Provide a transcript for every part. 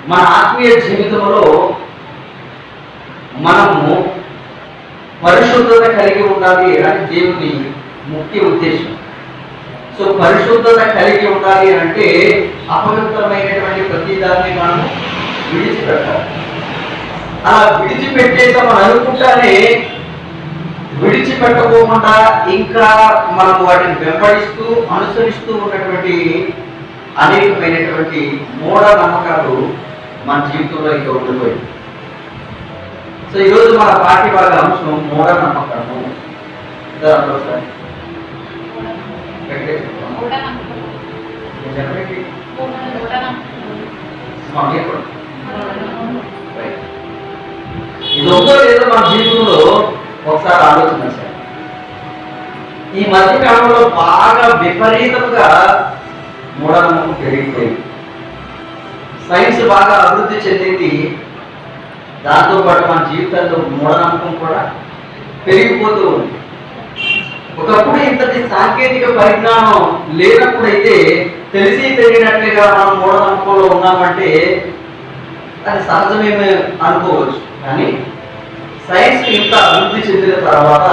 మన ఆత్మీయ జీవితంలో మనము పరిశుద్ధత కలిగి ఉండాలి అని దేవుని ముఖ్య ఉద్దేశం. సో పరిశుద్ధత కలిగి ఉండాలి అంటే అపవిత్రమైనటువంటి ప్రతి దాన్ని మనం విడిచిపెట్టాలి. అలా విడిచిపెట్టేసామని అనుకుంటానే విడిచిపెట్టకోకుండా ఇంకా మనం వాటిని వెంబడిస్తూ అనుసరిస్తూ ఉన్నటువంటి అనేకమైనటువంటి మూఢ నమ్మకాలు మన జీవితంలో ఇంకా ఉండిపోయింది. సో ఈరోజు మన పాఠ్య భాగ అంశం మూఢ నమ్మకము. ఇది ఉందో లేదో మన జీవితంలో ఒకసారి ఆలోచన చేయాలి. ఈ మధ్య కాలంలో బాగా విపరీతంగా మూఢనమ్మకం పెరిగిపోయింది. సైన్స్ బాగా అభివృద్ధి చెందింది, దాంతోపాటు మన జీవితాల్లో మూఢనమ్మకం కూడా పెరిగిపోతూ ఉంది. ఒకప్పుడు ఇంతటి సాంకేతిక పరిజ్ఞానం లేనప్పుడైతే తెలిసి తెలియనట్లుగా మనం మూఢనమ్మకంలో ఉన్నామంటే అది సహజమేమే అనుకోవచ్చు. కానీ సైన్స్ ఇంత అభివృద్ధి చెందిన తర్వాత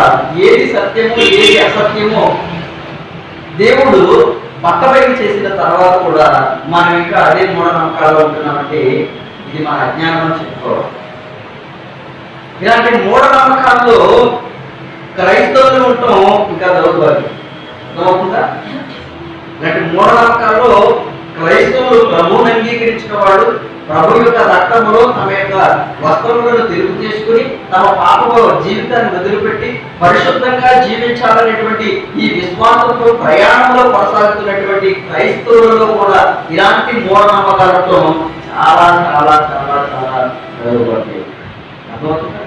ఏది సత్యమో ఏది అసత్యమో దేవుడు పక్కబయలు చేసిన తర్వాత కూడా మనం ఇంకా అదే మూఢనమ్మకాల్లో ఉంటున్నామంటే ఇది మన అజ్ఞానం అని చెప్పుకోవాలి. ఇలాంటి మూఢనమ్మకాల్లో క్రైస్తవులు ఉండటం ఇంకా దౌర్భాగ్యం. అర్థమవుతుందా? ఇలాంటి మూఢనమ్మకాల్లో క్రైస్తవులు ప్రభువుని అంగీకరించిన వాడు ప్రభు యొక్క రక్తములో తమ యొక్క వస్త్రములను తెలుగు చేసుకుని తమ పాప జీవితాన్ని వదిలిపెట్టి పరిశుద్ధంగా జీవించాలనేటువంటి ఈ విశ్వాసంతో ప్రయాణంలో కొనసాగుతున్నటువంటి క్రైస్తవులలో కూడా ఇలాంటి మూఢనమ్మకాలతో చాలా చాలా చాలా చాలా దౌర్భాగ్యం. అర్థమవుతుందా?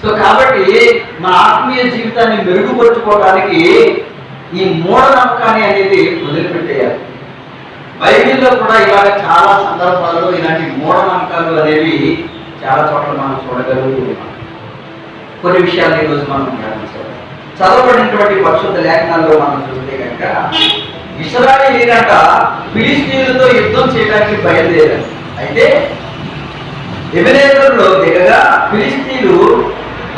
సో కాబట్టి మన ఆత్మీయ జీవితాన్ని మెరుగుపరుచుకోవడానికి ఈ మూఢనమ్మకాన్ని అనేది వదిలిపెట్టేయాలి. బైబిల్లో కూడా ఇలాగ చాలా సందర్భాల్లో ఇలాంటి మూఢనమ్మకాలు అనేవి చాలా చోట్ల మనం చూడగలుగుతున్నాం. కొన్ని విషయాలు ఈరోజు మనం గమనించాలి. చదవబడినటువంటి పరిశుద్ధ లేఖనాల్లో మనం చూస్తే కనుక ఇశ్రాయేలీయులంట ఫిలిష్తీయులతో యుద్ధం చేయడానికి బయలుదేరారు. అయితే ఎబెనేజరులో దిగగా ఫిలిష్తీయులు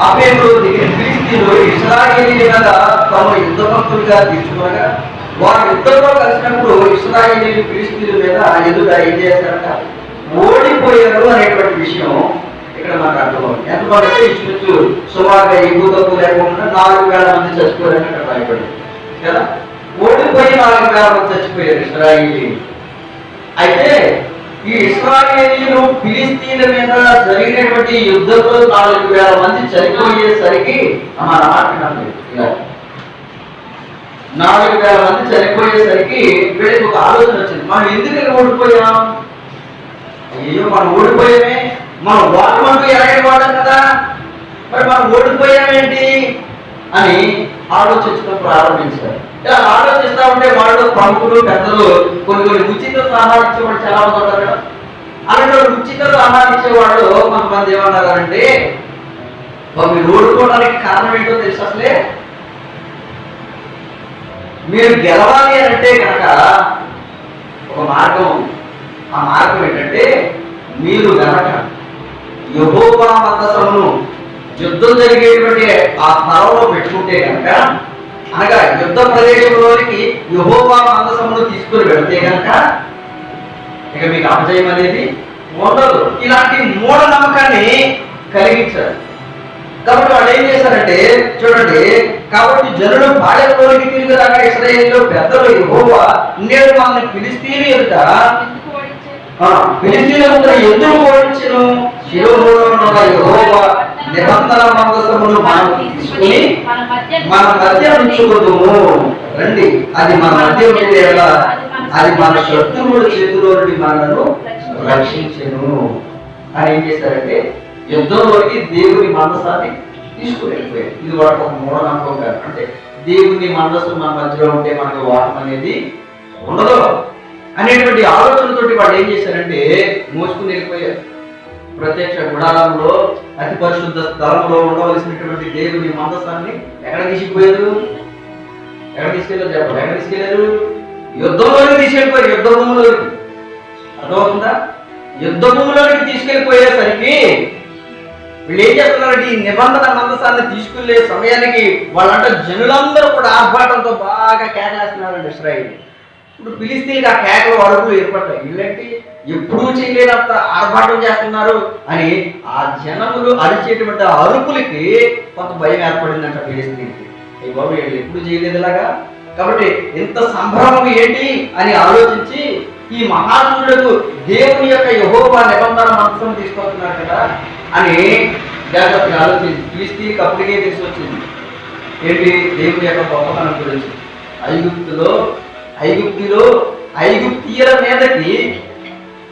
అపేములో దిగిన ఫిలిష్తీయులు ఇశ్రాయేలీయుల మీద తమ యుద్ధ భక్తులుగా తీర్చుకోగా వారు యుద్ధంలో కలిసినప్పుడు ఇశ్రాయేలీయులు ఫిలిష్తీయుల మీద ఎదుట ఏం చేశారంట? ఓడిపోయారు అనేటువంటి విషయం ఇక్కడ మనకు అర్థమవుతుంది. ఎంతమంది అంటే ఇచ్చు సుమారుగా ఎక్కువ తక్కువ లేకుండా 4,000 మంది చచ్చిపోయారని అక్కడ భయపడింది కదా. ఓడిపోయి 4,000 మంది చచ్చిపోయారు ఇశ్రాయేలీయులు. అయితే ఈ ఇశ్రాయేలీయులు ఫిలిష్తీయుల మీద జరిగినటువంటి యుద్ధంలో 4,000 మంది చనిపోయేసరికి మన మాట 4,000 మంది చనిపోయేసరికి వీళ్ళకి ఒక ఆలోచన వచ్చింది. మనం ఎందుకు ఓడిపోయాం? అయ్యో మనం ఓడిపోయామే, మనం ఓటమంటూ ఎలాగే వాడాం కదా, మరి మనం ఓడిపోయామేంటి అని ఆలోచించడం ప్రారంభించారు. ఇలా ఆలోచిస్తూ ఉంటే వాళ్ళు ప్రముఖులు పెద్దలు కొన్ని ఉచిత సలహాలు ఇచ్చేవాళ్ళు చాలా మంది ఉంటారు కదా. అలాంటి ఉచిత సలహాలు ఇచ్చేవాళ్ళు కొంతమంది ఏమన్నారంటే మీరు ఓడిపోవడానికి కారణం ఏంటో తెలుసు. అసలే మీరు గెలవాలి అని అంటే కనుక ఒక మార్గం. ఆ మార్గం ఏంటంటే మీరు కనుక యెహోవా మందసమును యుద్ధం జరిగేటువంటి ఆ స్థలంలో పెట్టుకుంటే కనుక, అనగా యుద్ధ ప్రదేశంలోనికి యెహోవా మందసమును తీసుకుని వెళితే కనుక ఇక మీకు అపజయం అనేది ఉండదు. ఇలాంటి మూఢనమ్మకాన్ని కలిగించారు. కాబట్టి వాళ్ళు ఏం చేశారంటే చూడండి, కాబట్టి జనులు పాళెంలోనికి తిరిగి రాగా ఇశ్రాయేలీయులు పెద్దలు యెహోవా నేడు వాళ్ళని ఫిలిష్తీయుల ఎదుట ఎందుకు ఓడించెను? శిలోహులో యెహోవా నిబంధన మందసమును మనం తీసుకుని మన మధ్య ఉంచుకుందాము రండి, అది మన మధ్య ఉంటే అది మన శత్రువుల చేతిలో నుండి మనను రక్షించెను అని ఏం చేశారంటే యుద్ధంలోకి దేవుని మందసాన్ని తీసుకువెళ్ళిపోయారు. ఇది వాటి ఒక మూఢనమ్మకం కాదు. అంటే దేవుని మందస్సు మన మధ్యలో ఉంటే మనకు వాటం అనేది ఉండదు అనేటువంటి ఆలోచనతోటి వాళ్ళు ఏం చేశారంటే మోసుకుని వెళ్ళిపోయారు. ప్రత్యక్ష గుడారంలో అతి పరిశుద్ధ స్థలంలో ఉండవలసినటువంటి దేవుని మందసాన్ని ఎక్కడ తీసుకుపోయారు? ఎక్కడ తీసుకెళ్ళారు చెప్పండి? ఎక్కడ తీసుకెళ్లారు? యుద్ధంలోనే తీసుకెళ్ళిపోయారు. యుద్ధ భూములోకి. అర్థమవుతుందా? యుద్ధ భూమిలోకి తీసుకెళ్లిపోయేసరికి వీళ్ళు ఏం చేస్తున్నారంటే ఈ నిబంధన మందసాన్ని తీసుకెళ్లే సమయానికి వాళ్ళంటే జనులందరూ కూడా ఆర్భాటంతో బాగా కేకలేస్తున్నారండి ఇశ్రాయేలు. ఇప్పుడు ఫిలిస్తీన్కి ఆ కేకలు అరుపులు ఏర్పడ్డాయి. వీళ్ళంటే ఎప్పుడూ చేయలేనంత ఆర్భాటం చేస్తున్నారు అని ఆ జనములు అరిచేటువంటి అరుపులకి కొంత భయం ఏర్పడిందంట ఫిలిస్తీన్కి. ఈ బాబు వీళ్ళు ఎప్పుడు చేయలేదు ఇలాగా, కాబట్టి ఇంత సంభ్రమం ఏంటి అని ఆలోచించి ఈ మహాత్ములకు దేవుని యొక్క యెహోవా నిబంధన మందసం తీసుకొస్తున్నారు కదా అని జాగ్రత్తగా ఆలోచించి ఫిలిస్తీన్కి అప్పటికే తెలిసి వచ్చింది ఏంటి దేవుని యొక్క గొప్పతనం గురించి. ఐగుప్తీయుల మీదకి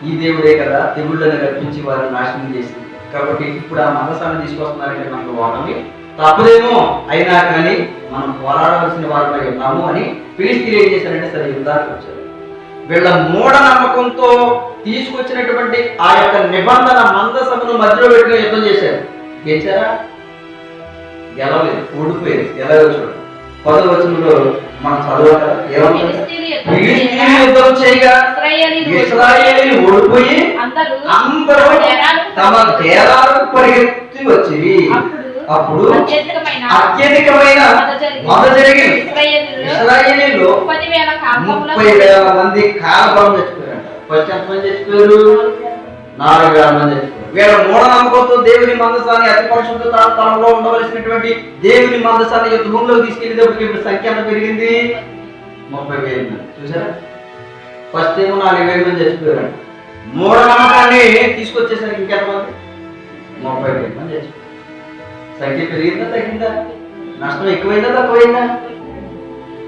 ఈ దేవుడే కదా తెగుళ్ళని రప్పించి వారిని నాశనం చేసింది. కాబట్టి ఇప్పుడు ఆ మందసాన్ని తీసుకొస్తున్నారంటే మనకు వాడని తప్పదేమో, అయినా కానీ మనం పోరాడవలసిన వారిపై ఉన్నాము అని ఫిలిస్తీన్లు ఏం చేశారంటే సరే యుద్ధానికి వచ్చారు. వీళ్ళ మూఢ నమ్మకంతో తీసుకొచ్చినటువంటి ఆ యొక్క నిబంధన మందసమును మధ్యలో పెట్టుకుని యుద్ధం చేశారు. గెలిచారా? గెలవలేదు, ఓడిపోయారు. ఎలాగో చూడండి 10వ వచనంలో మనం చదవాలి యుద్ధం చేయగా ఇశ్రాయేలీయులు ఓడిపోయి అందరూ తమ డేరాలకు పరిగెత్తి వచ్చి అప్పుడు అత్యధికమైన వధ జరిగింది. ఇశ్రాయేలీయులు 30,000 మంది కాలబలం చచ్చిపోయారంట. ఫస్ట్ ఎంతమంది చచ్చిపోయారు? 4,000 మంది చచ్చిపోయారు. వీళ్ళ మూఢనమ్మకంతో దేవుని మందసాన్ని అతి పరిశుద్ధ స్థలంలో ఉండవలసినటువంటి దేవుని మందసాన్ని యుద్ధ భూమిలోకి తీసుకెళ్ళేటప్పటికి ఇప్పుడు సంఖ్య ఎంత పెరిగింది? 30,000 మంది. చూసారా? ఫస్ట్ ఏమో 4,000 మంది చచ్చిపోయారంట. మూఢనమ్మకాన్ని తీసుకొచ్చేసరికి ఇంకెంతమంది? 30,000 మంది చచ్చిపోయారు. సంఖ్య పెరిగిందా తగ్గిందా? నష్టం ఎక్కువైందా తక్కువైందా?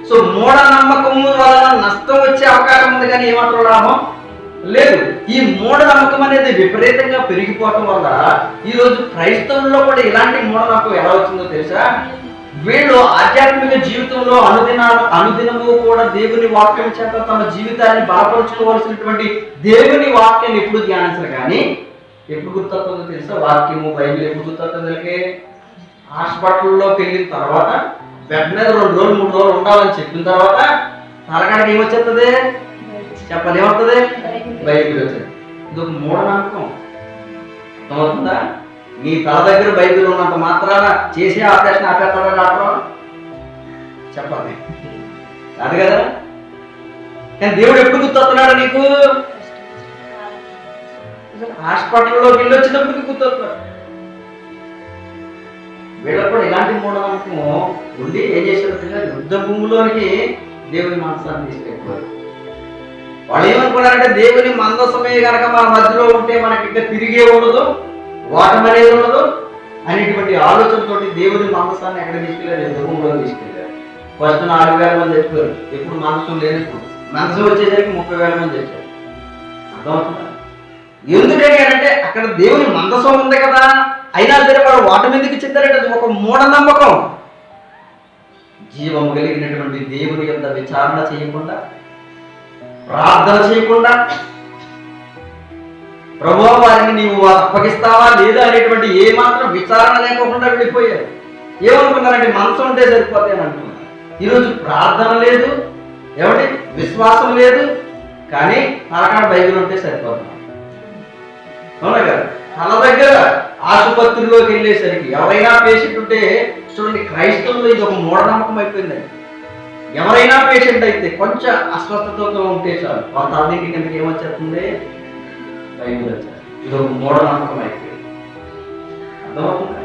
సో మూఢనమ్మకము వలన నష్టం వచ్చే అవకాశం ఉంది కానీ ఏమాత్రం లాభం లేదు. ఈ మూఢనమ్మకం అనేది విపరీతంగా పెరిగిపోవటం వల్ల ఈరోజు క్రైస్తవుల్లో కూడా ఇలాంటి మూఢనమ్మకం ఎలా వచ్చిందో తెలుసా? వీళ్ళు ఆధ్యాత్మిక జీవితంలో అనుదినము కూడా దేవుని వాక్యం చేత తమ జీవితాన్ని బలపరుచుకోవాల్సినటువంటి దేవుని వాక్యాన్ని ఎప్పుడు ధ్యానించరు. కానీ ఎప్పుడు గుర్తొస్తుందో తెలుసా? వాక్యము బైబిల్ ఎప్పుడు గుర్తొస్తుంది? హాస్పిటల్లోకి వెళ్ళిన తర్వాత బెడ్ మీద 2 రోజులు 3 రోజులు ఉండాలని చెప్పిన తర్వాత తలకాడికి ఏమొచ్చేస్తుంది? చెప్పాలి ఏమవుతుంది? బైబిల్ వచ్చేది. ఇది ఒక మూఢనమ్మకం. అర్థమవుతుందా? నీ తల దగ్గర బైబిల్ ఉన్నంత మాత్రాన చేసే ఆపరేషన్ ఆపేస్తాడో డాక్టర్? చెప్పాలి కాదు కదా. కానీ దేవుడు ఎప్పుడు గుర్తొస్తున్నాడు నీకు? హాస్పిటల్లో బిల్లు వచ్చినప్పటికీ గుర్తొస్తున్నాడు. వీళ్ళకు కూడా ఇలాంటి మూఢనమ్మకం ఉండి ఏం చేశారు? యుద్ధ భూమిలోనికి దేవుని మందసాన్ని తీసుకెళ్ళిపోయారు. వాళ్ళు ఏమనుకున్నారంటే దేవుని మందసమే కనుక మన మధ్యలో ఉంటే మనకి ఇంకా తిరిగే ఉండదు, ఓటమి అనేది ఉండదు అనేటువంటి ఆలోచనతోటి దేవుని మందసాన్ని ఎక్కడ తీసుకెళ్ళారు? యుద్ధ భూమిలో తీసుకెళ్ళారు. ఫస్ట్ 4,000 మంది చచ్చిపోయారు. ఎప్పుడు మందసం లేనప్పుడు మందసం వచ్చేసరికి 30,000 మంది చచ్చారు. అర్థమవుతుందా? ఎందుకంటే అక్కడ దేవుని మందసం ఉంది కదా, అయినా సరే వాడు ఓటమి ఎందుకు చెందారంటే అది ఒక మూఢనమ్మకం. జీవము కలిగినటువంటి దేవుని యొక్క విచారణ చేయకుండా, ప్రార్థన చేయకుండా, ప్రభువా వారిని నీవు అప్పగిస్తావా లేదా అనేటువంటి ఏ మాత్రం విచారణ లేకుండా వెళ్ళిపోయారు. ఏమనుకున్నారంటే మనసు ఉంటే సరిపోతే అని అనుకున్నారు. ఈరోజు ప్రార్థన లేదు, ఏమంటే విశ్వాసం లేదు, కానీ తలకాడ బైబిల్ ఉంటే సరిపోతుంది. అవునా కదా? తన దగ్గర ఆసుపత్రిలోకి వెళ్ళేసరికి ఎవరైనా పేషెంట్ ఉంటే చూడండి, క్రైస్తవులు ఇది ఒక మూఢనమ్మకం అయిపోయిందండి. ఎవరైనా పేషెంట్ అయితే కొంచెం అస్వస్థతతో ఉంటే చాలు వాళ్ళ తల్లింటి కిందకి ఏమొచ్చేస్తుంది? బైబిల్ వచ్చారు. ఇది ఒక మూఢనమ్మకం అయిపోయింది. అర్థమవుతుందా?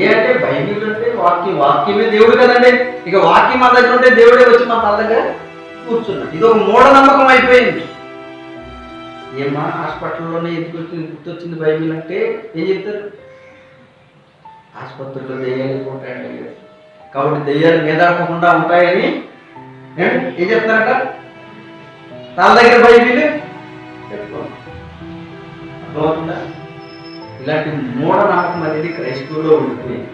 ఏ అంటే బైబిల్ అంటే వాక్యమే దేవుడు కదండి. ఇక వాక్యం మా దగ్గర ఉంటే దేవుడే వచ్చి మా తల దగ్గర కూర్చున్నాడు. ఇది ఒక మూఢనమ్మకం అయిపోయింది. ఏమా హాస్పిటల్లోనే ఎందుకు గుర్తొచ్చింది బైబిల్ అంటే ఏం చెప్తారు? ఆసుపత్రిలో దెయ్యాలు ఉంటాయండి, కాబట్టి దెయ్యాలు మీదకుండా ఉంటాయని ఏం చెప్తారట? తన దగ్గర బైబిల్ పెట్టుకోండి. అర్థమవుతుందా? ఇలాంటి మూఢనమ్మకం అనేది క్రైస్తవుల్లో ఉండిపోయింది.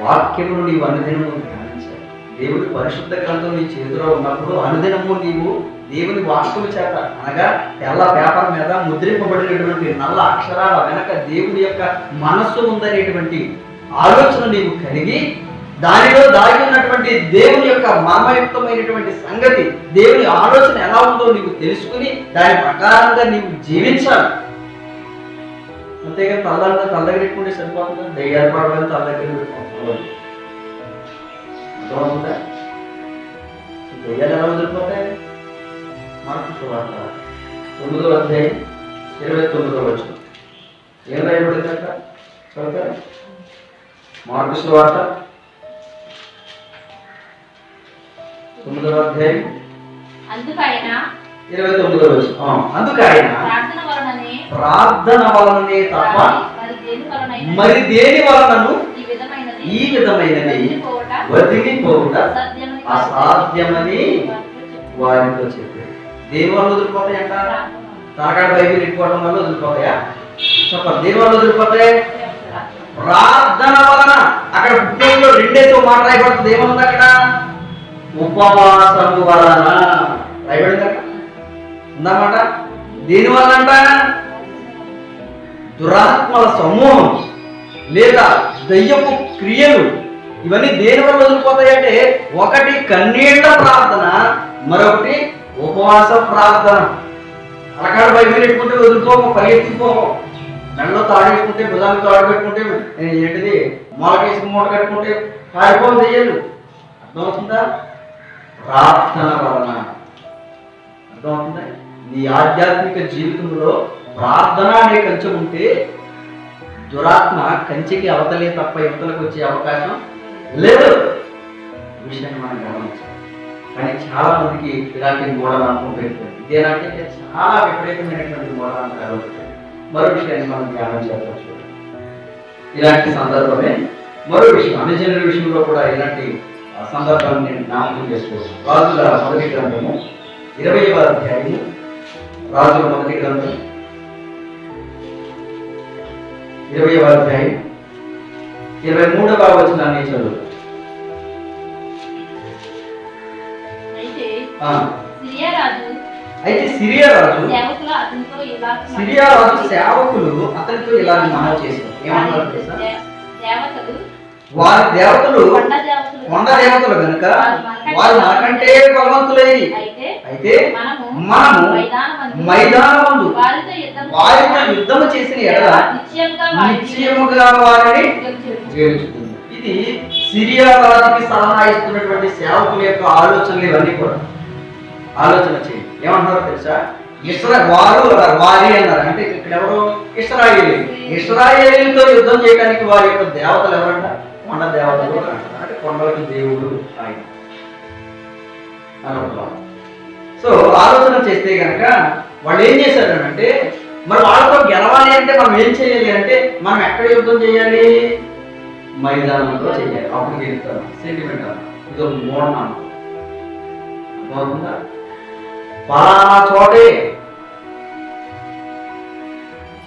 వాక్యమును నీవు అనుదినము ధ్యానించాలి. దేవుడి పరిశుద్ధ గ్రంథం నీ చేతిలో ఉన్నప్పుడు అనుదినము నీవు దేవుని వాక్యము చేత, అనగా తెల్ల పేపర్ మీద ముద్రింపబడినటువంటి నల్ల అక్షరాల వెనక దేవుడి యొక్క మనస్సు ఉందనేటువంటి ఆలోచన నీవు కలిగి దానిలో దాగి ఉన్నటువంటి దేవుని యొక్క మర్మయుక్తమైనటువంటి సంగతి, దేవుని ఆలోచన ఎలా ఉందో నీకు తెలుసుకుని దాని ప్రకారంగా నీవు జీవించాలి. అంతేగా తల దగ్గర పెట్టుకుంటే సరిపోతుందా? దయ్యాలు పడవని తల దగ్గర పెట్టుకుంటున్నావు. దయ్యాలు ఎలా వదిలిపోతాయి? మార్కు సువార్త 9వ అధ్యాయం 29వ వచనం ఏం రాయబడింది అక్కడ చదువుతారా? మార్కు సువార్త 9వ అధ్యాయం 29వ వచనం. అందుకు ఆయన ప్రార్థన వలననే తప్ప మరి దేని వలనను ఈ విధమైనది వదిలిపోవుట అసాధ్యమని వారితో చెప్పారు. దేని వల్ల వదిలిపోతాయంట? తనకాడ బైబిల్ పెట్టుకోవడం వల్ల వదిలిపోతాయా? చెప్పండి, దేని వల్ల వదిలిపోతాయి? ప్రార్థన వలన. అక్కడ పుస్తకంలో రెండేతో మాట రాయబడుతుంది. ఏమన్నా అక్కడ? ఉపవాసము వలన రాయబడింది అక్కడ ఉందన్నమాట. దేని వల్ల అంట? దురాత్మల సమూహం లేదా దయ్యపు క్రియలు ఇవన్నీ దేని వల్ల వదిలిపోతాయంటే, ఒకటి కన్నీళ్ల ప్రార్థన, మరొకటి ఉపవాస ప్రార్థన. అక్కడ బైబిల్ పెట్టుకుంటే వదిలిపోము, పరిగెత్తిపోము. మెడలో తాడేసుకుంటే, భుజానికి తాడు పెట్టుకుంటే, ఏంటిది మొలకేసి మూట కట్టుకుంటే పారిపోవు దయ్యాలు. అర్థమవుతుందా? ప్రార్థన వలన. అర్థమవుతుందా? నీ ఆధ్యాత్మిక జీవితంలో ప్రార్థన అనే కంచె ఉంటే దురాత్మ కంచెకి అవతలే తప్ప యువతలకు వచ్చే అవకాశం లేదు. ఈ విషయాన్ని మనం గమనించాలి. కానీ చాలా మందికి ఇలాంటి మూఢనమ్మకం పెరుగుతుంది. ఇదేంటంటే చాలా విపరీతమైనటువంటి మూఢనమ్మకాలు ఉంటాయి. మరో విషయాన్ని మనం ధ్యానం చేద్దాం. చూడండి, ఇలాంటి సందర్భమే మరో విషయం, అనుజనుల విషయంలో కూడా ఇలాంటి సందర్భాన్ని నేను జ్ఞాపకం చేసుకోవచ్చు. రాజుల మొదటి గ్రంథము 20వ అధ్యాయము, రాజుల మొదటి గ్రంథం 20వ అధ్యాయం 23వ వచనాన్ని చదువు. అయితే సిరియా రాజు సేవకులు అతనితో ఇలా మనవి చేశారు. ఏమన్నారు తెలుసా? వారి దేవతలు కొండ దేవతలు కనుక వారు మనకంటే బలవంతులై, అయితే మనము మైదానమందు వారితో యుద్ధము చేసిన ఎడల నిశ్చయముగా వారిని జయించుతుంది. ఇది సిరియా రాజుకి సలహా ఇస్తున్నటువంటి సేవకుల యొక్క ఆలోచనలు. ఇవన్నీ కూడా ఆలోచన చేయండి. ఏమంటారో తెలుసా? వారి అన్నారు. అంటే ఇక్కడ ఎవరు? ఇశ్రాయేలీలతో యుద్ధం చేయడానికి వారి యొక్క దేవతలు ఎవరంట? కొండ దేవతలు అంటారు. అంటే కొండలకి దేవుడు ఆయన అనుకుంటున్నాం. సో ఆలోచన చేస్తే కనుక వాళ్ళు ఏం చేశారంటే, మరి వాళ్ళతో గెలవాలి అంటే మనం ఏం చేయాలి అంటే, మనం ఎక్కడ యుద్ధం చేయాలి? మైదానంలో చేయాలి. అప్పుడు గెలుస్తాను. సెంటిమెంట్ అన్న ఇదో మూఢనమ్మకం. అర్థమవుతుందా? పలానా చోటే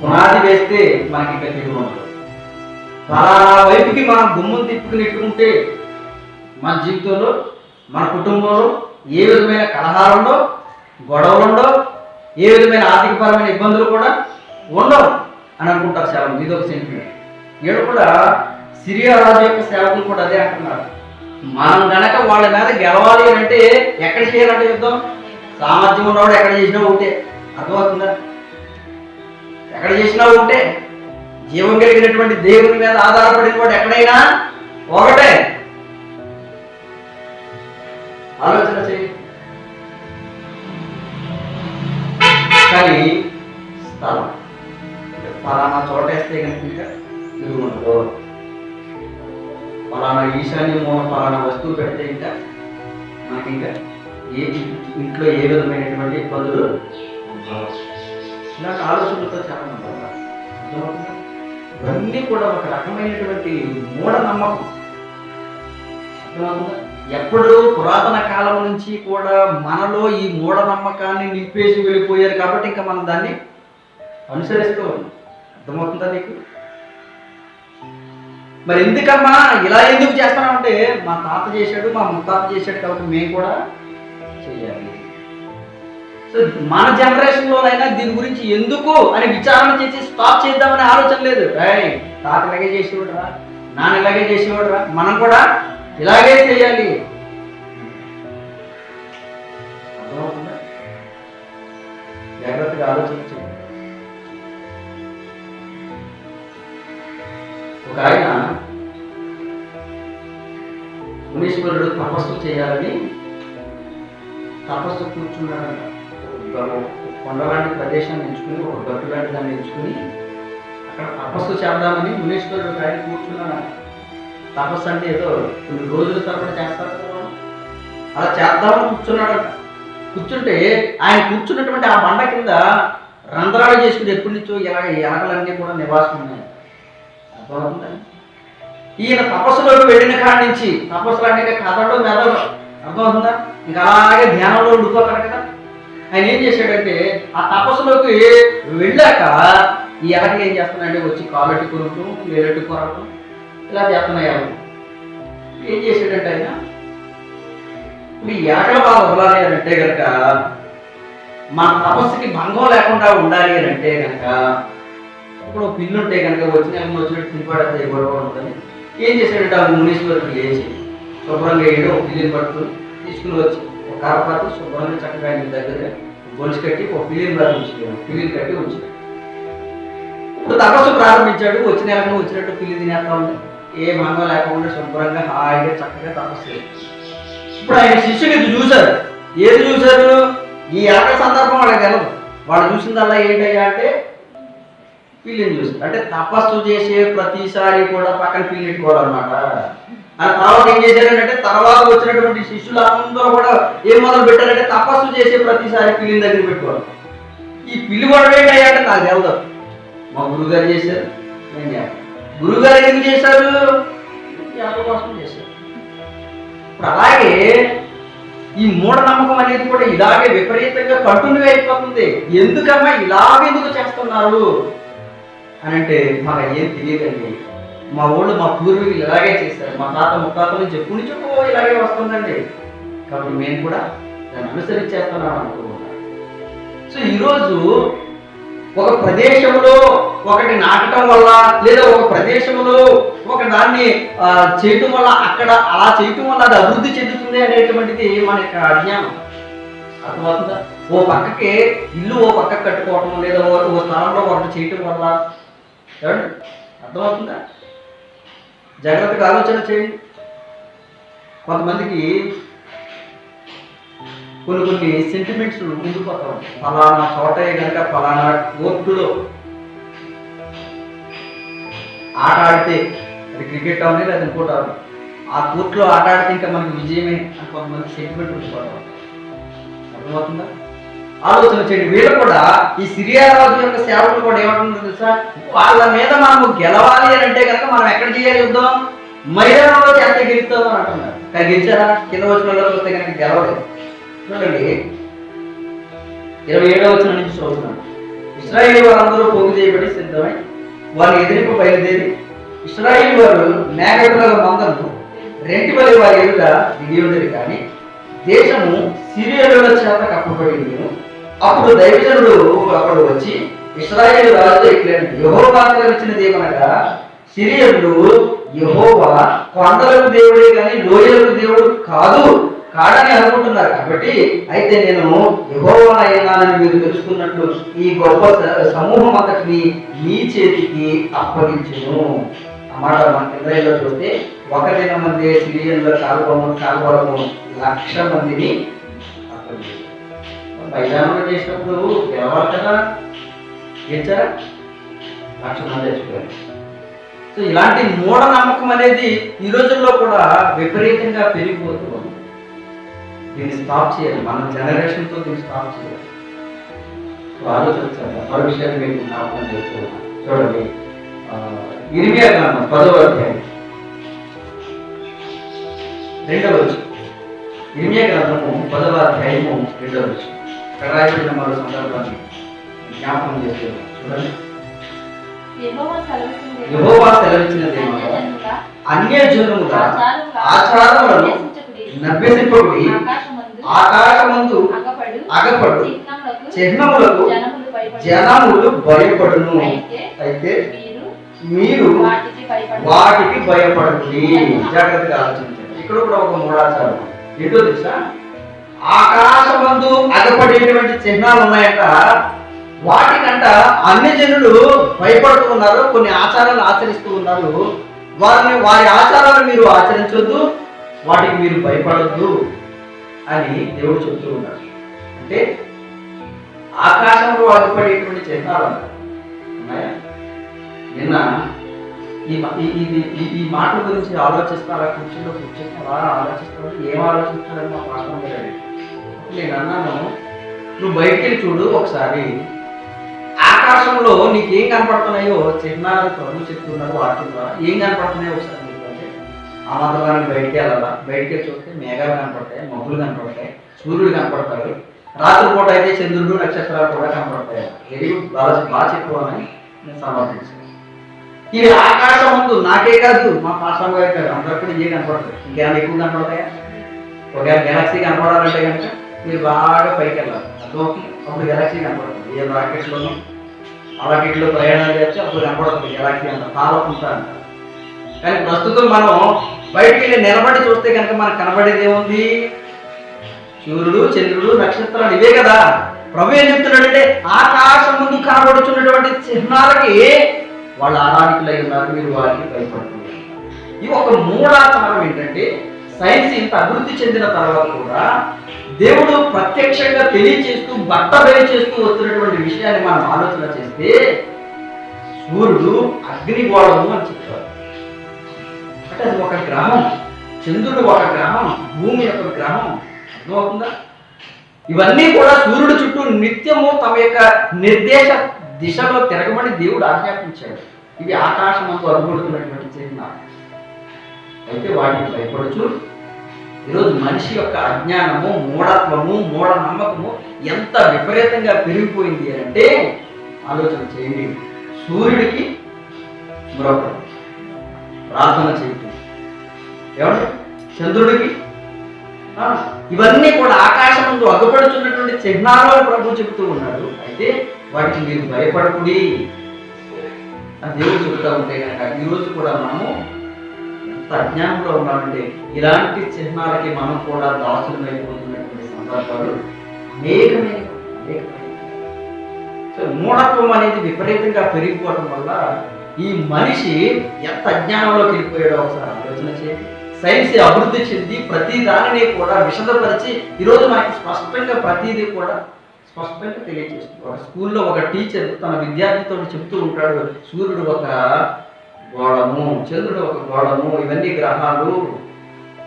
పునాది వేస్తే మనకి ఇంకా తిరుగు ఉండదు. పలానా వైపుకి మనం గుమ్మం తిప్పుకుని నెట్టుకుంటే మన జీవితంలో, మన కుటుంబంలో ఏ విధమైన కలహాలుండో, గొడవలుండో, ఏ విధమైన ఆర్థికపరమైన ఇబ్బందులు కూడా ఉండవు అని అనుకుంటారు సేవలు. ఇది ఒక సెంటిమెంట్. వీళ్ళు కూడా సిరియా రాజు యొక్క సేవకులు కూడా అదే అంటున్నారు. మనం గనక వాళ్ళ మీద గెలవాలి అని అంటే ఎక్కడ చేయాలంటే యుద్ధం? సామర్థ్యం ఉన్నవాడు ఎక్కడ చేసినా ఉంటే. అర్థమవుతుందా? ఎక్కడ చేసినా ఉంటే. జీవం కలిగినటువంటి దేవుని మీద ఆధారపడిన వాడు ఎక్కడైనా ఒకటే. ఆలోచన చేయి. కానీ స్థలం ఫలానా చోటేస్తే కనుక ఇంకా తిరుగు ఉండదు. ఫలానా ఈశాన్య మూల ఫలానా వస్తువు పెడితే ఇంకా మనకి ఇంకా ఇంట్లో ఏ విధమైనటువంటి ఇబ్బందులు ఇలాంటి ఆలోచనలతో చాలా ఉంటారు. ఇవన్నీ కూడా ఒక రకమైనటువంటి మూఢనమ్మకం. ఎప్పుడు పురాతన కాలం నుంచి కూడా మనలో ఈ మూఢనమ్మకాన్ని నింపేసి వెళ్ళిపోయారు కాబట్టి ఇంకా మనం దాన్ని అనుసరిస్తూ ఉన్నాం. అర్థమవుతుందా నీకు? మరి ఎందుకమ్మా ఇలా ఎందుకు చేస్తామంటే, మా తాత చేశాడు, మా ముత్తాత చేశాడు కాబట్టి మేము కూడా చేయాలి. సో మన జనరేషన్లోనైనా దీని గురించి ఎందుకు అని విచారణ చేసి స్టాప్ చేద్దామనే ఆలోచన లేదు. తాత ఇలాగే చేసేవాడురా, నాన్న ఇలాగే చేసేవాడురా, మనం కూడా ఇలాగే చేయాలి. అర్థమవుతుందా? జాగ్రత్తగా ఆలోచించండి. ఒక ఆయన మునీశ్వరుడు తపస్సు చేయాలని తపస్సు కూర్చున్నాడంట. కొండ లాంటి ప్రదేశాన్ని ఎంచుకుని, ఒక గట్టు లాంటి దాన్ని ఎంచుకుని అక్కడ తపస్సు చేద్దామని మునీశ్వరుడు ఆయన కూర్చున్నాడు. తపస్సు అంటే ఏదో కొన్ని రోజుల తరబడి చేస్తారు కదా, అలా చేద్దామని కూర్చున్నాడంట. కూర్చుంటే ఆయన కూర్చున్నటువంటి ఆ బండ కింద రంధ్రాలు చేసుకుని ఎప్పటి నుంచో ఎలకలన్నీ కూడా నివాసం ఉన్నాయి. అర్థమవుతుందండి? ఈయన తపస్సులోకి వెళ్ళిన కాడి నుంచి తపస్సులు అంటే కథలో మెదడు, అర్థమవుతుందా? ఇంకా అలాగే ధ్యానంలో ఉండిపోతాడు కదా. ఆయన ఏం చేశాడంటే ఆ తపస్సులోకి వెళ్ళాక ఈ ఎలకలు ఏం చేస్తున్నాయంటే వచ్చి కాలెట్టు కొరటం, వేలెట్టు కొరటం ఇలా చేస్తున్నాయి. ఏం చేశాడంటే ఆయన ఇప్పుడు ఈ ఎలకలు బాగా వదలాలి అని అంటే కనుక, మన తపస్సుకి భంగం లేకుండా ఉండాలి అని అంటే కనుక, ఇప్పుడు పిల్లు ఉంటే కనుక వచ్చినట్టు తినిపడితే గొడవ ఉంటుంది. ఏం చేశాడంటే ఆ మునీశ్వరుడు లేచి శుభ్రంగా ఏదో ఒక పిల్లిని పట్టుకుని తీసుకుని వచ్చి ఒక కరపాతి శుభ్రంగా చక్కగా ఆయన దగ్గర గొలుసు కట్టి ఒక పిల్లిని కట్టి ఉంచాడు. ఇప్పుడు తపస్సు ప్రారంభించాడు. వచ్చిన ఎలకను వచ్చినట్టు పిల్లి తినేస్తా ఉంది. ఏ భంగం లేకుండా శుభ్రంగా హాయిగా చక్కగా తపస్సు చేయాలి. ఇప్పుడు ఆయన శిష్యులు ఇది చూశారు. ఏది చూశారు? ఈ ఎలక సందర్భం వాళ్ళకి తెలదు. వాళ్ళు చూసిందల్లా ఏంటయ్యా అంటే పిల్లిని చూస్తారు. అంటే తపస్సు చేసే ప్రతిసారి కూడా పక్కన పిల్లి పెట్టుకోవాలన్నమాట. ఆ తర్వాత ఏం చేశారంటే తర్వాత వచ్చినటువంటి శిష్యులు అందరూ కూడా ఏం మొదలు పెట్టారంటే తపస్సు చేసే ప్రతిసారి పిల్లిని దగ్గర పెట్టుకోవాలి. ఈ పిల్లి కూడా ఏంటయ్యా అంటే నాకు తెలదు. మా గురువుగారు చేశారు, నేను చేస్తాను. గురువుగారు ఎందుకు చేశారు? ఎవరి కోసం చేశారు. ఇప్పుడు అలాగే ఈ మూఢనమ్మకం అనేది కూడా ఇలాగే విపరీతంగా కంటిన్యూ అయిపోతుంది. ఎందుకమ్మా ఇలాగెందుకు చేస్తున్నారు అని అంటే మాకు ఏం తెలియదండి. మా ఊళ్ళు మా పూర్వీకులు ఇలాగే చేశారు. మా తాత ముత్తాతల నుంచి ఎప్పటి నుంచో ఇలాగే వస్తుందండి. కాబట్టి మేము కూడా దాన్ని అనుసరించేస్తున్నాం అనుకుంటున్నాం. సో ఈరోజు ఒక ప్రదేశంలో ఒకటి నాటడం వల్ల లేదా ఒక ప్రదేశంలో ఒక దాన్ని చేయటం వల్ల అక్కడ అలా చేయటం వల్ల అది అభివృద్ధి చెందుతుంది అనేటువంటిది మన యొక్క అజ్ఞానం. అర్థమవుతుందా? ఓ పక్కకి ఇల్లు ఓ పక్కకి కట్టుకోవటం లేదా ఓ స్థలంలో ఒకటి చేయటం వల్ల అర్థమవుతుందా? జాగ్రత్తగా ఆలోచన చేయండి. కొంతమందికి కొన్ని సెంటిమెంట్స్ ఉండిపోతా ఉంటాయి. ఫలానా చోట కనుక ఫలానా కోర్టులో ఆట ఆడితే అది క్రికెట్ అవని లేదా ఇంకోటి అవ్వదు, ఆ కోర్టులో ఆట ఆడితే ఇంకా మనకి విజయమే అని కొంతమంది సెంటిమెంట్ ఉండిపోతా ఉంటాయి. అర్థమవుతుందా? ఆలోచన చేయండి. వీళ్ళు కూడా ఈ సిరియా రాజు యొక్క సేవకులు కూడా ఏమంటున్నారు తెలుసా? వాళ్ళ మీద మనము గెలవాలి అని అంటే కనుక మనం ఎక్కడ చేయాలి యుద్ధం? మైదానంలో చేస్తే గెలుస్తాం అని అంటున్నారు. కానీ గెలిచారా? కింద వచ్చిన వాళ్ళు వస్తే కనుక గెలవలేదు. చూడండి 27వ వచనం నుంచి చదువుతున్నాను. ఇశ్రాయేలు వారందరూ పోగు చేయబడి సిద్ధమై వారిని ఎదిరింపు బయలుదేరి ఇశ్రాయేలు వారు మేఘముల మందను రెంటి వలె వారి ఎదుట దిగి ఉండేది. కానీ దేశము సిరియనుల చేత కప్పబడి అప్పుడు దైవజనుడు అప్పుడు వచ్చి ఇశ్రాయేలు రాజుతో ఇట్లని యెహోవా సెలవిచ్చినది ఏమనగా, సిరియనులు యెహోవా కొండలకు దేవుడే కానీ లోయలకు దేవుడు కాడని అనుకుంటున్నారు. కాబట్టి అయితే నేను యెహోవా అయినానని మీరు తెలుసుకున్నట్లు ఈ గొప్ప సమూహం అంతటిని నీ చేతికి అప్పగించును. అన్నమాట. మన ఇజ్రాయేల్లో చూస్తే 1 మంది సిరియన్ల కాల్వలము 1,00,000 మందిని అప్పగించారు. మైదానంలో చేసినప్పుడు గెలవాలి కదా, గెలిచారా? 1,00,000 మంది తెచ్చుకోవాలి. సో ఇలాంటి మూఢనమ్మకం అనేది ఈ రోజుల్లో కూడా విపరీతంగా పెరిగిపోతూ ఉంది. దీన్ని స్టాప్ చేయాలి. మన జనరేషన్తో దీన్ని స్టాప్ చేయాలి. ఆలోచించాలి. మరో విషయాన్ని మీకు జ్ఞాపకం చేస్తున్నాను. చూడండి, ఇర్మియా గ్రంథం 10వ అధ్యాయం 2వ వచనం. ఇర్మియా గ్రంథము 10వ అధ్యాయము 2వ వచనం. ఇక్కడ రాయబడిన మరో సందర్భాన్ని జ్ఞాపకం చేస్తున్నాను. చూడండి, యెహోవా సెలవిచ్చినదేమనగా, అన్యజనులుగా ఆచారములను నభ్యసింపబడి ఆకాశమందు అగపడు చిహ్నములకు జనములు భయపడును. అయితే మీరు వాటికి భయపడండి. జాగ్రత్తగా ఆలోచించండి. ఇక్కడ కూడా ఒక మూఢాచారం. ఏంటో తెలుసా? ఆకాశమందు అగపడేటువంటి చిహ్నాలు ఉన్నాయట. వాటికంట అన్ని జనులు భయపడుతూ ఉన్నారు, కొన్ని ఆచారాలు ఆచరిస్తూ ఉన్నారు. వారి ఆచారాలు మీరు ఆచరించొద్దు, వాటికి మీరు భయపడొద్దు అని దేవుడు చెబుతూ ఉన్నాడు. అంటే ఆకాశంలో అగపడేటువంటి చిహ్నాలు ఉన్నాయా? నిన్న ఈ మాట గురించి ఆలోచిస్తారా? కూర్చుంటూ అలా ఆలోచిస్తాడు. ఏం ఆలోచిస్తాడని మా పాఠం గారు నేను అన్నాను, నువ్వు బయటికి వెళ్ళి చూడు ఒకసారి, ఆకాశంలో నీకేం కనపడుతున్నాయో చిహ్నాలు ప్రభు చెప్తున్నాడు వాటి ద్వారా ఏం కనపడుతున్నాయో ఒకసారి అంటే ఆ మాత్రానికి బయటికి వెళ్ళాలా? బయటికి చూస్తే మేఘాలు కనపడతాయి, మబ్బులు కనపడతాయి, సూర్యుడు కనపడతాడు, రాత్రిపూట అయితే చంద్రుడు నక్షత్రాలు కూడా కనపడతాయి. వెరీ గుడ్, బాగా చెప్పుకోవాలని నేను సమర్థించాను. ఇవి ఆకాశం ముందు నాకే కాదు, మా పాఠం గారు కాదు, అందరికీ ఇవే కనపడతాయి. ఇంకేమైనా ఎక్కువ కనపడతాయా? ఒకవేళ గెలాక్సీ కనపడాలంటే కనుక మీరు బాగా పైకి వెళ్ళాలి, అప్పుడు గెలాక్సీ కనపడుతుంది. ఏ రాకెట్లోనూ ఆ రాకెట్లో ప్రయాణాలు చేస్తే అప్పుడు కనపడుతుంది గెలాక్సీ అంత తాలకుంటా అంటారు. కానీ ప్రస్తుతం మనం బయటికి వెళ్ళి నిలబడి చూస్తే కనుక మనకు కనబడేది ఏముంది? సూర్యుడు, చంద్రుడు, నక్షత్రాలు ఇవే కదా. ప్రభు ఏం చెప్తున్నాడంటే ఆకాశం ముందు కనబడుతున్నటువంటి చిహ్నాలకి వాళ్ళు ఆరాధికులై ఉన్నారు, మీరు వారికి భయపడుతున్నారు. ఇవి ఒక మూఢాచారం. ఏంటంటే సైన్స్ ఇంత అభివృద్ధి చెందిన తర్వాత కూడా దేవుడు ప్రత్యక్షంగా తెలియచేస్తూ చేస్తూ వస్తున్నటువంటి విషయాన్ని మనం ఆలోచన చేస్తే సూర్యుడు అగ్నిగోళము అని చెప్తారు. అంటే అది ఒక గ్రహం, చంద్రుడు ఒక గ్రహం, భూమి ఒక గ్రహం. అర్థమవుతుందా? ఇవన్నీ కూడా సూర్యుడు చుట్టూ నిత్యము తమ యొక్క నిర్దేశ దిశలో తిరగమని దేవుడు ఆజ్ఞాపించాడు. ఇవి ఆకాశమంతా అనుకుంటున్నటువంటి చిహ్నాలు. అయితే వాటికి భయపడుచు ఈరోజు మనిషి యొక్క అజ్ఞానము, మూఢత్వము, మూఢనమ్మకము ఎంత విపరీతంగా పెరిగిపోయింది అంటే ఆలోచన చేయండి. సూర్యుడికి మరొకరు ప్రార్థన చేయటం, ఎవరు? చంద్రుడికి. ఇవన్నీ కూడా ఆకాశం ముందు అగ్గుపడుతున్నటువంటి చిహ్నాలు అని ప్రభు చెబుతూ ఉన్నాడు. అయితే వాటికి మీరు భయపడకుడి అని దేవుడు చెబుతూ ఉంటే కనుక ఈరోజు కూడా మనము ఎంత అజ్ఞానంలో ఉన్నామంటే ఇలాంటి చిహ్నాలకి మనం కూడా దాసులమైపోతున్నటువంటి సందర్భాలు అనేకమైన. సో మూఢత్వం అనేది విపరీతంగా పెరిగిపోవడం వల్ల ఈ మనిషి ఎంత అజ్ఞానంలోకి వెళ్ళిపోయాడో ఒకసారి ఆలోచన చేయండి. సైన్స్ అభివృద్ధి చెంది ప్రతి దానిని కూడా విశదపరిచి ఈరోజు మనకి స్పష్టంగా ప్రతిదీ కూడా స్పష్టంగా తెలియజేస్తుంది. ఒక స్కూల్లో ఒక టీచర్ తన విద్యార్థితో చెప్తూ ఉంటాడు, సూర్యుడు ఒక గోళము, చంద్రుడు ఒక గోళము, ఇవన్నీ గ్రహాలు,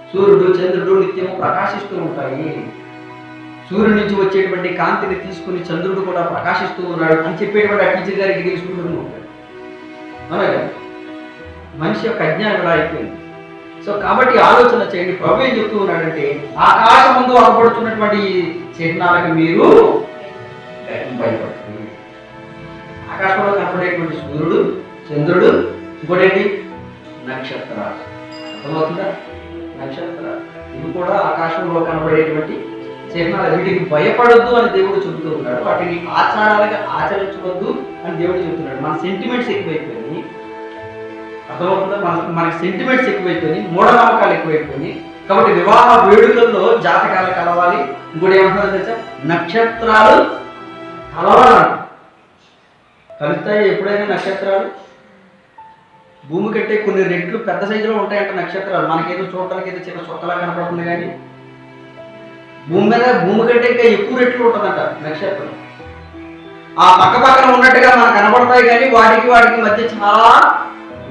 సూర్యుడు చంద్రుడు నిత్యము ప్రకాశిస్తూ ఉంటాయి, సూర్యుడి నుంచి వచ్చేటువంటి కాంతిని తీసుకుని చంద్రుడు కూడా ప్రకాశిస్తూ ఉన్నాడు అని చెప్పేటువంటి ఆ టీచర్ గారికి తెలుసుకుంటూ ఉంటాడు. అలాగే మనిషి యొక్క అజ్ఞానం కూడా అయిపోయింది. సో కాబట్టి ఆలోచన చేయండి. ప్రభు ఏం చెప్తూ ఉన్నాడంటే ఆకాశం ముందు అగపడుతున్నటువంటి చిహ్నాలకు మీరు భయపడుతుంది. ఆకాశంలో కనపడేటువంటి సూర్యుడు, చంద్రుడు, ఇంకోటేంటి? నక్షత్రాలు. అర్థమవుతుందా? నక్షత్రాలు ఇవి కూడా ఆకాశంలో కనబడేటువంటి చిహ్నాలు. వీటికి భయపడొద్దు అని దేవుడు చెబుతూ ఉన్నాడు. వాటిని ఆచారాలుగా ఆచరించవద్దు అని దేవుడు చెబుతున్నాడు. మన సెంటిమెంట్స్ ఎక్కువైపోయినాయి. అర్థమవుతుందా? మనకి సెంటిమెంట్స్ ఎక్కువైపోయినాయి, మూఢనమ్మకాలు ఎక్కువైపోయినాయి. కాబట్టి వివాహ వేడుకల్లో జాతకాలు కలవాలి. ఇంకోటి ఏమంటున్నారు తెలుసా? నక్షత్రాలు కలవాలంట. కలుస్తాయి ఎప్పుడైనా నక్షత్రాలు? భూమి కంటే కొన్ని రెట్లు పెద్ద సైజులో ఉంటాయంట నక్షత్రాలు. మనకేదో చూడటానికి ఏదో చిన్న చుక్కలా కనపడుతుంది, కానీ భూమి కంటే ఇంకా ఎక్కువ రెట్లు ఉంటుందంట నక్షత్రం. ఆ పక్క పక్కన ఉన్నట్టుగా మనకు కనబడతాయి, కానీ వాటికి మధ్య చాలా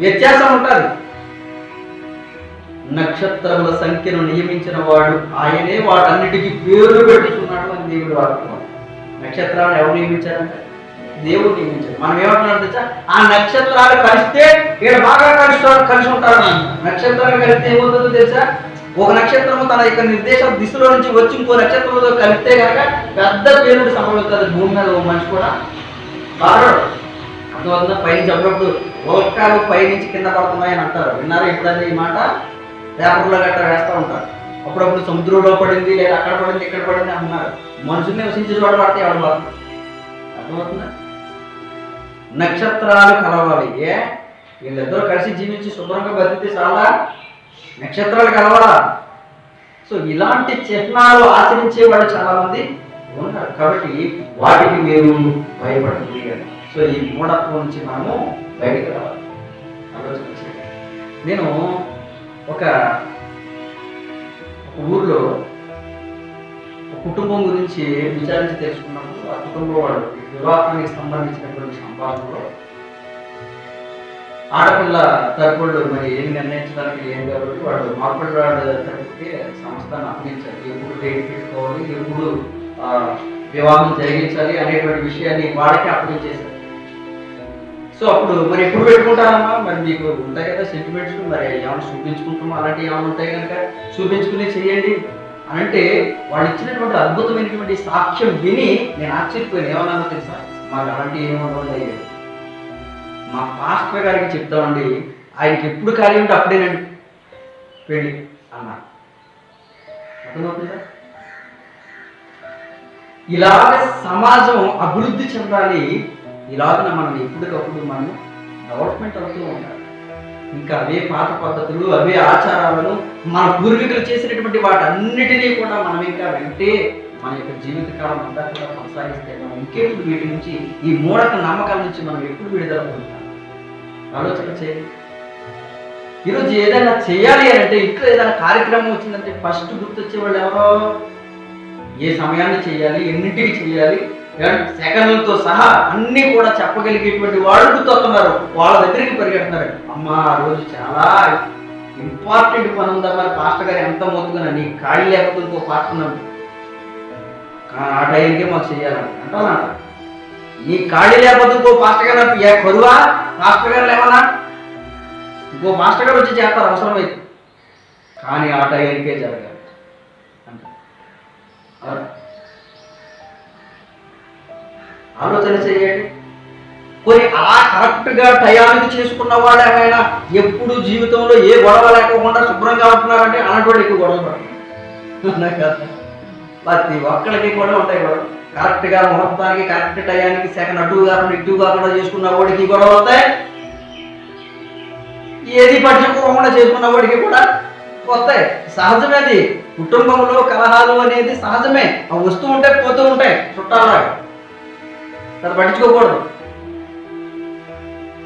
వ్యత్యాసం ఉంటుంది. నక్షత్రముల సంఖ్యను నియమించిన వాడు ఆయనే, వాటన్నిటికీ పేర్లు పెట్టుకున్నాడు అని దేవుడు వాడుతున్నాడు. నక్షత్రాలను ఎవరు నియమించారంటే దేవుడు నియమించాడు. మనం ఏమంటున్నాం తెలుసా? ఆ నక్షత్రాలు కలిస్తే ఇక్కడ బాగా కలిసి ఉంటారు. నక్షత్రాలు కలిస్తే ఏమవుతుందో తెలుసా? ఒక నక్షత్రము తన యొక్క నిర్దేశ దిశలో నుంచి వచ్చి ఇంకో నక్షత్రంలో కలిస్తే కనుక పెద్ద పేరుడు సంభవిస్తుంది. భూమి మీద ఒక మనిషి కూడా బాగా అందువల్ల పైనుంచి అప్పుడప్పుడు ఒక్కలు పైనుంచి కింద పడుతున్నాయని అంటారు. విన్నారా ఎప్పుడన్నా ఈ మాట? పేపర్లో గట్రా వేస్తూ ఉంటారు. అప్పుడప్పుడు సముద్రంలో పడింది, లేదా అక్కడ పడింది, ఇక్కడ పడింది అంటున్నారు. మనుషులు నివసించి చోట పడితే ఎవరు పడుతుంది? అర్థమవుతుందా? నక్షత్రాలు కలవాలి. వీళ్ళిద్దరూ కలిసి జీవించి శుభ్రంగా బతికితే చాలా నక్షత్రాలు కలవరా? సో ఇలాంటి చిహ్నాలు ఆచరించే వాళ్ళు చాలా మంది ఉన్నారు. కాబట్టి వాటికి మీరు భయపడుతుంది. సో ఈ మూఢత్వం నుంచి మనము బయటకు రావాలి. ఆలోచన చేయాలి. నేను ఒక ఊర్లో కుటుంబం గురించి విచారించి తెలుసుకున్నప్పుడు ఆ కుటుంబం వాళ్ళు వివాహానికి సంబంధించినటువంటి సంభాషణలో ఆడపిల్ల తరపుళ్ళు మరి ఏం నిర్ణయించడానికి ఏం కాబట్టి వాళ్ళు మాపిల్లాడు తరపుకి సంస్థను అప్పగించాలి. ఎప్పుడు డేట్ పెట్టుకోవాలి, ఎప్పుడు వివాహం జరిగించాలి అనేటువంటి విషయాన్ని వాళ్ళకి అప్పగించేశారు. సో అప్పుడు మరి ఎప్పుడు పెట్టుకుంటారమ్మా, మరి మీకు ఉంటాయి కదా సెంటిమెంట్స్, మరి ఏమైనా చూపించుకుంటామో అలాంటివి ఏమైనా ఉంటాయి కనుక చూపించుకుని చెయ్యండి అని అంటే వాళ్ళు ఇచ్చినటువంటి అద్భుతమైనటువంటి సాక్ష్యం విని నేను ఆశ్చర్యపోయాను. ఏమన్నా తెలుసా, మాకు అలాంటివి ఏమన్నా అయ్యేది. మా పాస్టర్ గారికి చెప్తామండి, ఆయనకి ఎప్పుడు ఖాళీ ఉంటే అప్పుడేనండి పెళ్ళి అన్నా. అర్థమవుతుందా? ఇలాగ సమాజం అభివృద్ధి చెందాలి, ఇలాగ మనం ఎప్పటికప్పుడు మనం డెవలప్మెంట్ అవుతూ ఉండాలి. ఇంకా అవే పాత పద్ధతులు, అవే ఆచారాలను, మన పూర్వీకులు చేసినటువంటి వాటన్నిటినీ కూడా మనం ఇంకా వెంటే మన యొక్క జీవితకాలం అంతా కూడా కొనసాగిస్తే మనం ఇంకెప్పుడు వీటి నుంచి, ఈ మూఢక నమ్మకాల నుంచి మనం ఎప్పుడు విడుదల పొందుతాం? ఆలోచన చేయాలి. ఈరోజు ఏదైనా చేయాలి అంటే, ఇంట్లో ఏదైనా కార్యక్రమం వచ్చిందంటే ఫస్ట్ గుర్తొచ్చే వాళ్ళు ఎవరో, ఏ సమయాన్ని చేయాలి, ఎన్నింటికి చేయాలి, సెకండ్లతో సహా అన్నీ కూడా చెప్పగలిగేటువంటి వాళ్ళు గుర్తొస్తున్నారు. వాళ్ళ దగ్గరికి పరిగెడుతున్నారు. అమ్మ ఆ రోజు చాలా ఇంపార్టెంట్ పని ఉందా, మరి పాస్టర్ గారు ఎంత మొత్తుకున్నా నీ ఖాళీ లేకపోతే ఇంకో పాస్తున్నాను ఆ టైంకే మాకు చేయాలని అంటారా? నీ ఖాళీ లేకపోతే ఇంకో పాస్టర్ గారు కరువా, పాస్టర్ గారు ఏమన్నా ఇంకో మాస్టర్ గారు వచ్చి చేస్తారు అవసరమైతే, కానీ ఆ టైంకే జరగాలి అంటారు. ఆలోచన చేయండి. కొన్ని అలా కరెక్ట్గా టయానికి చేసుకున్న వాళ్ళు ఏమైనా ఎప్పుడు జీవితంలో ఏ గొడవ లేకుండా శుభ్రంగా ఉంటున్నారంటే అలాంటి ఎక్కువ గొడవ పడతారు. ప్రతి ఒక్కరికి కూడా ఉంటాయి గొడవ. కరెక్ట్గా ముహూర్తానికి కరెక్ట్ టయానికి సెకండ్ అడ్డు కాకుండా ఇటు కాకుండా చేసుకున్న వాడికి గొడవ అవుతాయి. ఏది పట్టించుకోకుండా చేసుకున్న వాడికి కూడా వస్తాయి. సహజమే అది. కుటుంబంలో కలహాలు అనేది సహజమే. అవి వస్తూ ఉంటాయి, పోతూ ఉంటాయి చుట్టాలాగా. అది పట్టించుకోకూడదు.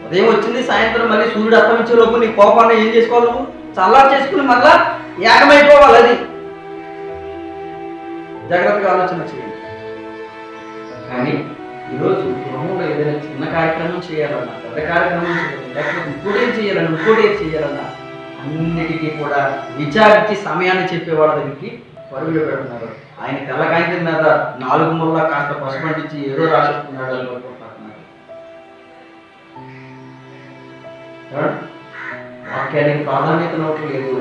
ఉదయం వచ్చింది, సాయంత్రం మళ్ళీ సూర్యుడు అస్తమించే లోపు నీ కోపాన్ని ఏం చేసుకోవాలి, నువ్వు చల్లారు చేసుకుని మళ్ళా ఏకమైపోవాలి. అది జాగ్రత్తగా ఆలోచన చేయండి. కానీ ఈరోజు గృహంలో ఏదైనా చిన్న కార్యక్రమం చేయాలన్నా, పెద్ద కార్యక్రమం చేయాలన్నా, లేకపోతే ఇంకోటేం చేయాలన్నా అన్నిటికీ కూడా విచారించి సమయాన్ని చెప్పే వాళ్ళ దగ్గరికి పరుగులు పెడుతున్నారు. ఆయన తెల్ల కాగితం మీద 4 మూలలా కాస్త పసుపంటించి ఏదో రాసేస్తున్నాడు అనుకుంటున్నారు. వాక్యానికి ప్రాధాన్యత నోట్లేదు,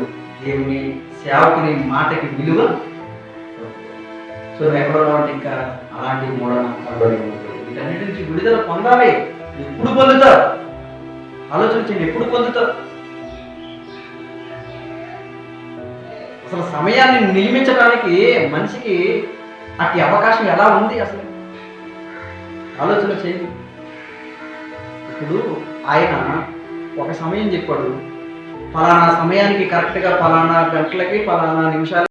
దేవుని సేవకుని మాటకి విలువ. సో ఎక్కడో ఇంకా అలాంటి మూఢనమ్మకాలు వీటన్నిటి నుంచి విడుదల పొందాలి. ఎప్పుడు పొందుతారు? ఆలోచించండి, ఎప్పుడు పొందుతారు? అసలు సమయాన్ని నియమించడానికి మనిషికి అట్టి అవకాశం ఎలా ఉంది అసలు? ఆలోచన చేయండి. ఇప్పుడు ఆయన ఒక సమయం చెప్పాడు, ఫలానా సమయానికి కరెక్ట్గా ఫలానా గంటలకి ఫలానా నిమిషాలు